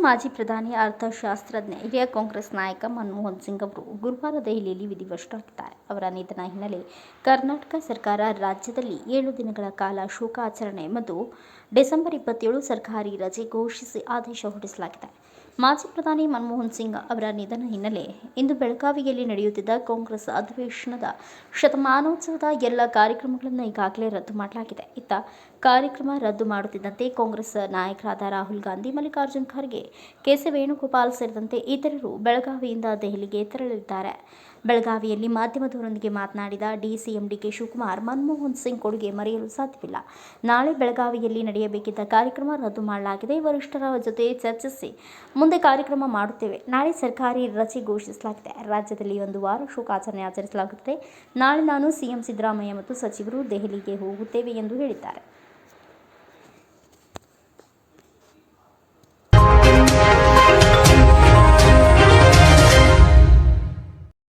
ಮಾಜಿ ಪ್ರಧಾನಿ ಅರ್ಥಶಾಸ್ತ್ರಜ್ಞ ಹಿರಿಯ ಕಾಂಗ್ರೆಸ್ ನಾಯಕ ಮನಮೋಹನ್ ಸಿಂಗ್ ಅವರು ಗುರುವಾರ ದೆಹಲಿಯಲ್ಲಿ ವಿಧಿವಶರಾಗಿದ್ದಾರೆ. ಅವರ ನಿಧನ ಹಿನ್ನೆಲೆ ಕರ್ನಾಟಕ ಸರ್ಕಾರ ರಾಜ್ಯದಲ್ಲಿ 7 ದಿನಗಳ ಕಾಲ ಶೋಕಾಚರಣೆ ಮತ್ತು ಡಿಸೆಂಬರ್ 27 ಸರ್ಕಾರಿ ರಜೆ ಘೋಷಿಸಿ ಆದೇಶ ಹೊರಡಿಸಲಾಗಿದೆ. ಮಾಜಿ ಪ್ರಧಾನಿ ಮನಮೋಹನ್ ಸಿಂಗ್ ಅವರ ನಿಧನ ಹಿನ್ನೆಲೆ ಇಂದು ಬೆಳಗಾವಿಯಲ್ಲಿ ನಡೆಯುತ್ತಿದ್ದ ಕಾಂಗ್ರೆಸ್ ಅಧಿವೇಶನದ ಶತಮಾನೋತ್ಸವದ ಎಲ್ಲ ಕಾರ್ಯಕ್ರಮಗಳನ್ನು ಈಗಾಗಲೇ ರದ್ದು ಮಾಡಲಾಗಿದೆ. ಇತ್ತ ಕಾರ್ಯಕ್ರಮ ರದ್ದು ಮಾಡುತ್ತಿದ್ದಂತೆ ಕಾಂಗ್ರೆಸ್ ನಾಯಕರಾದ ರಾಹುಲ್ ಗಾಂಧಿ, ಮಲ್ಲಿಕಾರ್ಜುನ್ ಖರ್ಗೆ, ಕೆ.ಸಿ. ವೇಣುಗೋಪಾಲ್ ಸೇರಿದಂತೆ ಇತರರು ಬೆಳಗಾವಿಯಿಂದ ದೆಹಲಿಗೆ ತೆರಳಲಿದ್ದಾರೆ. ಬೆಳಗಾವಿಯಲ್ಲಿ ಮಾಧ್ಯಮದವರೊಂದಿಗೆ ಮಾತನಾಡಿದ ಡಿಸಿಎಂ ಡಿಕೆ ಶಿವಕುಮಾರ್, ಮನಮೋಹನ್ ಸಿಂಗ್ ಕೊಡುಗೆ ಮರೆಯಲು ಸಾಧ್ಯವಿಲ್ಲ. ನಾಳೆ ಬೆಳಗಾವಿಯಲ್ಲಿ ನಡೆಯಬೇಕಿದ್ದ ಕಾರ್ಯಕ್ರಮ ರದ್ದು ಮಾಡಲಾಗಿದೆ. ವರಿಷ್ಠರ ಜೊತೆ ಚರ್ಚಿಸಿ ಮುಂದೆ ಕಾರ್ಯಕ್ರಮ ಮಾಡುತ್ತೇವೆ. ನಾಳೆ ಸರ್ಕಾರಿ ರಜೆ ಘೋಷಿಸಲಾಗಿದೆ. ರಾಜ್ಯದಲ್ಲಿ 1 ವಾರ ಶೋಕಾಚರಣೆ ಆಚರಿಸಲಾಗುತ್ತದೆ. ನಾಳೆ ನಾನು ಸಿಎಂ ಸಿದ್ದರಾಮಯ್ಯ ಮತ್ತು ಸಚಿವರು ದೆಹಲಿಗೆ ಹೋಗುತ್ತೇವೆ ಎಂದು ಹೇಳಿದ್ದಾರೆ.